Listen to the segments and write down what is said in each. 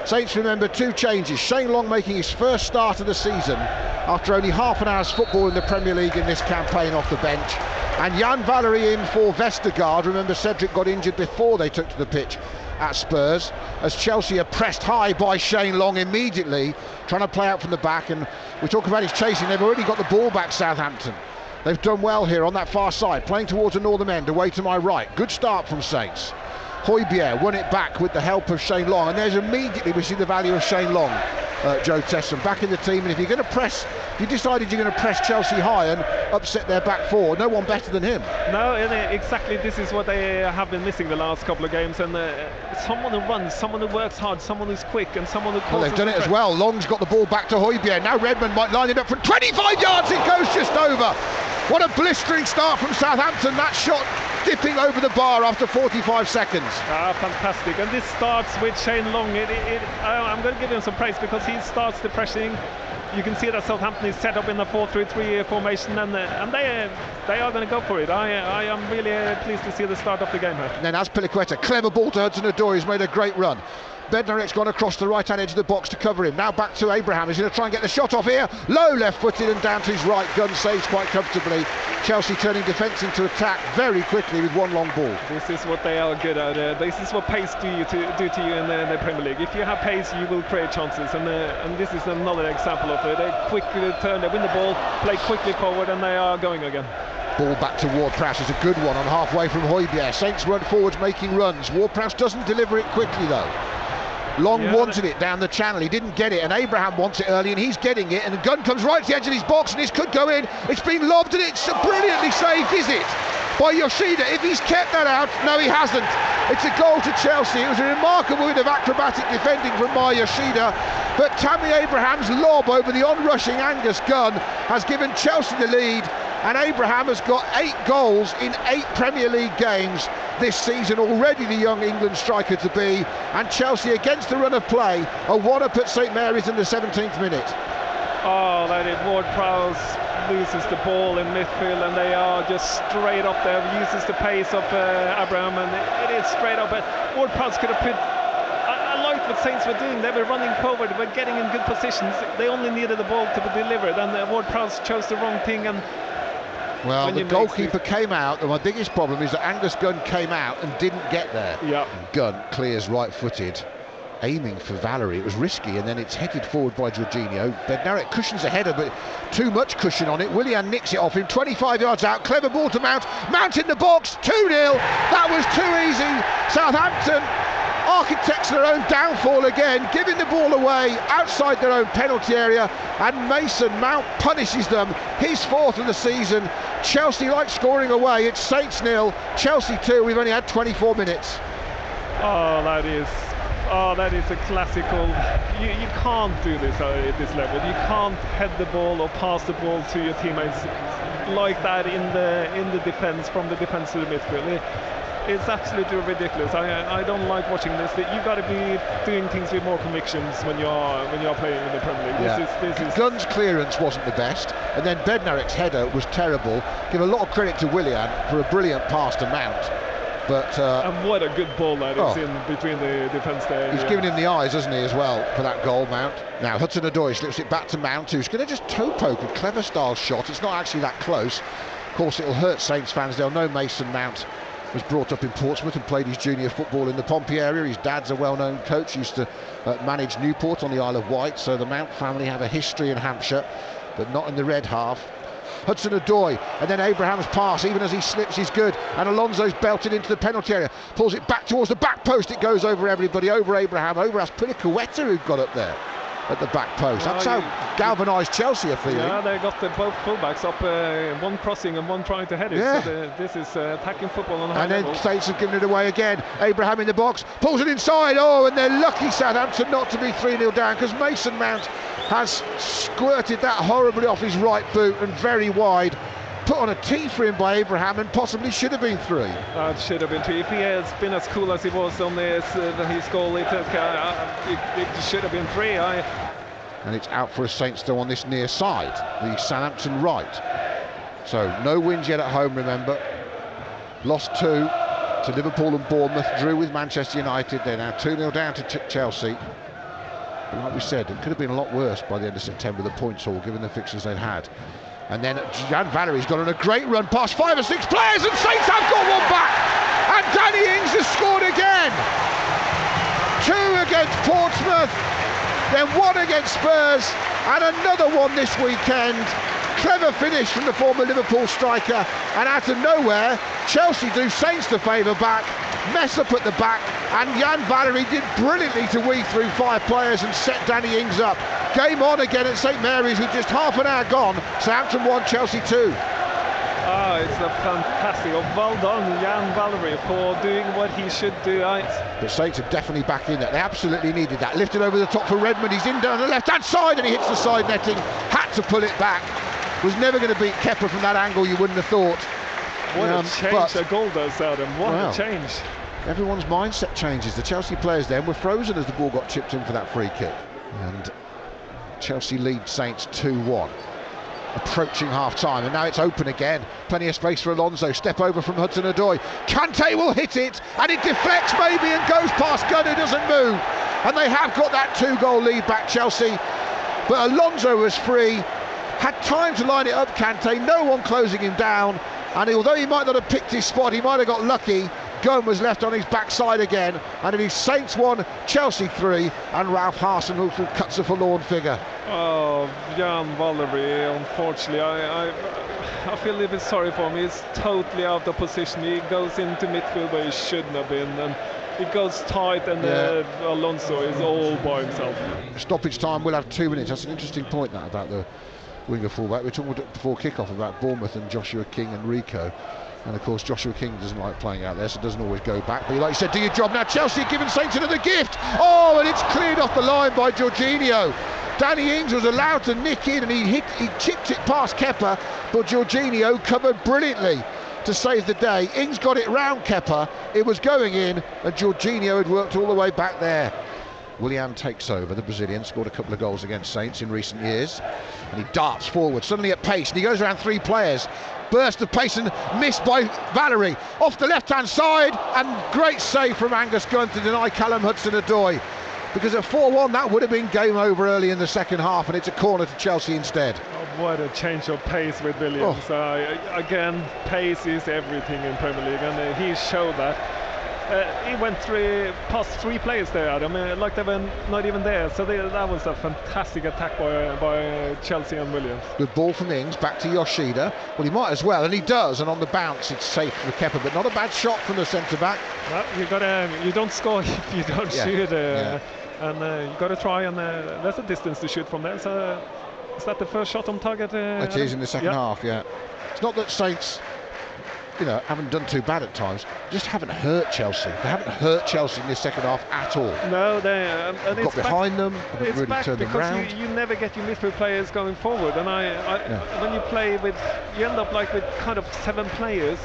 Saints, remember, 2 changes. Shane Long making his first start of the season after only half an hour's football in the Premier League in this campaign off the bench. And Jan Valery in for Vestergaard. Remember, Cedric got injured before they took to the pitch at Spurs, as Chelsea are pressed high by Shane Long immediately, trying to play out from the back. And we talk about his chasing, they've already got the ball back, Southampton. They've done well here on that far side, playing towards the northern end, away to my right. Good start from Saints. Højbjerg won it back with the help of Shane Long, and there's immediately we see the value of Shane Long. Joe Tesson back in the team, and if you're going to press, if you decided you're going to press Chelsea high and upset their back four, no one better than him. No, exactly. This is what they have been missing the last couple of games, and someone who runs, someone who works hard, someone who's quick, and someone who. Well, they've done it as well. Long's got the ball back to Højbjerg. Now Redmond might line it up from 25 yards. It goes just over. What a blistering start from Southampton. That shot dipping over the bar after 45 seconds. Fantastic. And this starts with Shane Long. I'm going to give him some praise because he starts the pressing. You can see that Southampton is set up in the 4-3-3 formation, and they are going to go for it. I am really pleased to see the start of the game here. And then Azpilicueta, clever ball to Hudson-Odoi, who's made a great run. Bednarek's gone across the right-hand edge of the box to cover him. Now back to Abraham. He's going to try and get the shot off here. Low left-footed and down to his right. Gunn saves quite comfortably. Chelsea turning defence into attack very quickly with one long ball. This is what they are good at. This is what pace do to you in the Premier League. If you have pace, you will create chances, and this is another example of it. They quickly turn, they win the ball, play quickly forward, and they are going again. Ball back to Ward-Prowse is a good one on halfway from Højbjerg. Saints run forwards making runs. Ward-Prowse doesn't deliver it quickly though. Long wanted it down the channel, he didn't get it, and Abraham wants it early and he's getting it, and the gun comes right to the edge of his box and this could go in. It's been lobbed and it's brilliantly saved, is it? By Yoshida. If he's kept that out, no he hasn't. It's a goal to Chelsea. It was a remarkable bit of acrobatic defending from Yoshida, but Tammy Abraham's lob over the on-rushing Angus Gunn has given Chelsea the lead, and Abraham has got 8 goals in 8 Premier League games this season, already the young England striker to be, and Chelsea against the run of play are 1-up at St Mary's in the 17th minute. Oh, that is Ward-Prowse loses the ball in midfield, and they are just straight up there, uses the pace of Abraham, and it is straight up. Ward-Prowse could have put, I liked what Saints were doing. They were running forward, they were getting in good positions, they only needed the ball to be delivered, and Ward-Prowse chose the wrong thing. And well, the goalkeeper came out, and my biggest problem is that Angus Gunn came out and didn't get there. Yeah. Gunn clears right-footed, aiming for Valery. It was risky, and then it's headed forward by Jorginho. Bednarek cushions the header, but too much cushion on it. Willian nicks it off him, 25 yards out. Clever ball to Mount. Mount in the box, 2-0. That was too easy. Southampton, architects their own downfall again, giving the ball away outside their own penalty area, and Mason Mount punishes them, his 4th of the season. Chelsea like scoring away. It's Saints 0, Chelsea 2. We've only had 24 minutes. Oh, that is a classical. You can't do this at this level. You can't head the ball or pass the ball to your teammates like that in the defence, from the defence to the midfield. It's absolutely ridiculous. I don't like watching this. You've got to be doing things with more convictions when you're playing in the Premier League. Yeah. This is Gunn's clearance wasn't the best, and then Bednarek's header was terrible. Give a lot of credit to Willian for a brilliant pass to Mount. But and what a good ball that is in between the defence there. He's given him the eyes, hasn't he, as well, for that goal, Mount. Now Hudson-Odoi slips it back to Mount, who's going to just toe poke a clever style shot. It's not actually that close. Of course, it'll hurt Saints fans. They'll know Mason Mount was brought up in Portsmouth and played his junior football in the Pompey area. His dad's a well-known coach, used to manage Newport on the Isle of Wight, so the Mount family have a history in Hampshire, but not in the red half. Hudson-Odoi, and then Abraham's pass, even as he slips, is good, and Alonso's belted into the penalty area, pulls it back towards the back post. It goes over everybody, over Abraham, over Azpilicueta, who got up there at the back post. That's how galvanised Chelsea are feeling. Yeah, they got both fullbacks up, one crossing and one trying to head it. Yeah. So this is attacking football on a high level. And then Saints have given it away again. Abraham in the box, pulls it inside. Oh, and they're lucky, Southampton, not to be 3-0 down, because Mason Mount has squirted that horribly off his right boot and very wide. Put on a tee for him by Abraham, and possibly should have been 3. It should have been 3. If he has been as cool as he was on this, his goal, it should have been 3. And it's out for a Saints though on this near side, the Southampton right. So no wins yet at home, remember. Lost 2 to Liverpool and Bournemouth, drew with Manchester United. They're now 2-0 down to Chelsea. But like we said, it could have been a lot worse by the end of September, the points haul, given the fixtures they'd had. And then Jan Valerie's got on a great run past 5 or 6 players, and Saints have got one back. And Danny Ings has scored again. 2 against Portsmouth, then 1 against Spurs, and another one this weekend. Clever finish from the former Liverpool striker, and out of nowhere, Chelsea do Saints the favour back, mess up at the back, and Jan Valerie did brilliantly to weave through 5 players and set Danny Ings up. Game on again at St Mary's with just half an hour gone. Southampton 1, Chelsea 2. It's a fantastic, well done Jan Valerie for doing what he should do. But Saints are definitely back in there. They absolutely needed that. Lifted over the top for Redmond. He's in down the left-hand side and he hits the side netting. Had to pull it back. Was never going to beat Kepa from that angle, you wouldn't have thought. What a change a goal does, Adam. What a change. Everyone's mindset changes. The Chelsea players then were frozen as the ball got chipped in for that free kick. And Chelsea lead Saints 2-1. Approaching half-time, and now it's open again. Plenty of space for Alonso. Step over from Hudson-Odoi. Kanté will hit it, and it deflects maybe and goes past Gunn, who doesn't move. And they have got that 2-goal lead back, Chelsea. But Alonso was free, had time to line it up, Kanté, no one closing him down. And although he might not have picked his spot, he might have got lucky. Gunn was left on his backside again, and it is Saints 1, Chelsea 3, and Ralph Hasenhüttl cuts a forlorn figure. Oh, Jan Valerie, unfortunately, I feel a little bit sorry for him. He's totally out of position. He goes into midfield where he shouldn't have been, and it goes tight, and Alonso is all by himself. Stoppage time, we'll have 2 minutes. That's an interesting point, that, about the winger fullback. We were talking before kick-off about Bournemouth and Joshua King and Rico. And of course Joshua King doesn't like playing out there, so doesn't always go back. But like you said, do your job. Now Chelsea have given Saints another gift. Oh, and it's cleared off the line by Jorginho. Danny Ings was allowed to nick in, and he chipped it past Kepa, but Jorginho covered brilliantly to save the day. Ings got it round Kepa, it was going in, and Jorginho had worked all the way back there. Willian takes over. The Brazilian scored a couple of goals against Saints in recent years, and he darts forward, suddenly at pace, and he goes around 3 players. Burst of pace and missed by Valerie off the left-hand side, and great save from Angus Gunn to deny Callum Hudson-Odoi, because at 4-1 that would have been game over early in the second half, and it's a corner to Chelsea instead. Oh, what a change of pace with Williams. Again, pace is everything in Premier League, and he showed that. He went past 3 players there, Adam, like they were not even there. So that was a fantastic attack by Chelsea and Williams. Good ball from Ings, back to Yoshida. Well, he might as well, and he does. And on the bounce, it's safe for Kepa, but not a bad shot from the centre-back. Well, you don't score if you don't shoot. And you've got to try, and there's a distance to shoot from there. So is that the first shot on target? It is in the second half, It's not that Saints, haven't done too bad at times, just haven't hurt Chelsea. They haven't hurt Chelsea in this second half at all. No, they got behind them, haven't really turned them around. Because you never get your midfield players going forward, and when you play with, you end up like with kind of 7 players.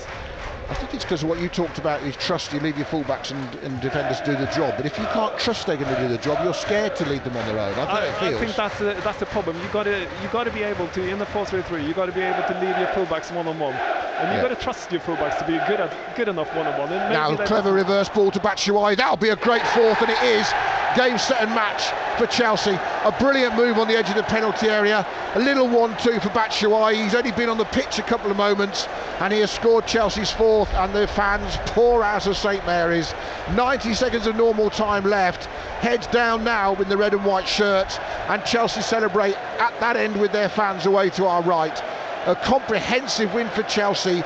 I think it's because of what you talked about, is trust. You leave your fullbacks and defenders do the job, but if you can't trust they're going to do the job, you're scared to lead them on their own. I think that's the problem. You got to be able to, in the 4-3-3, you got to be able to leave your fullbacks one-on-one, and you got to trust your fullbacks to be good enough one-on-one. Now clever reverse ball to Batshuayi. That'll be a great fourth, and it is. Game, set and match for Chelsea. A brilliant move on the edge of the penalty area. A little 1-2 for Batshuayi. He's only been on the pitch a couple of moments, and he has scored Chelsea's 4th, and the fans pour out of St Mary's. 90 seconds of normal time left. Heads down now in the red and white shirts, and Chelsea celebrate at that end with their fans away to our right. A comprehensive win for Chelsea.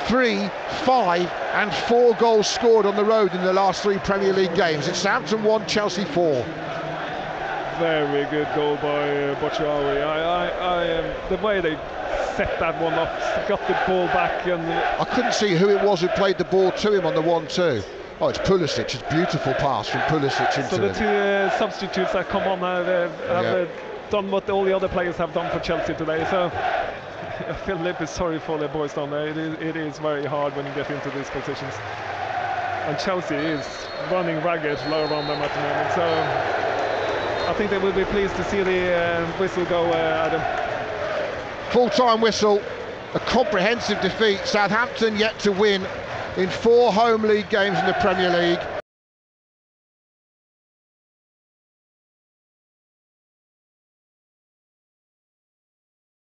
3, 5 and 4 goals scored on the road in the last 3 Premier League games. It's Southampton 1, Chelsea 4. Very good goal by Batshuayi. The way they set that one up, got the ball back, and I couldn't see who it was who played the ball to him on the 1-2. Oh, it's Pulisic. It's a beautiful pass from Pulisic into So the 2 substitutes that come on now have done what all the other players have done for Chelsea today. So I feel a little bit sorry for the boys down there. It is very hard when you get into these positions. And Chelsea is running ragged around them at the moment. So I think they will be pleased to see the whistle go, Adam. Full-time whistle. A comprehensive defeat. Southampton yet to win in 4 home league games in the Premier League.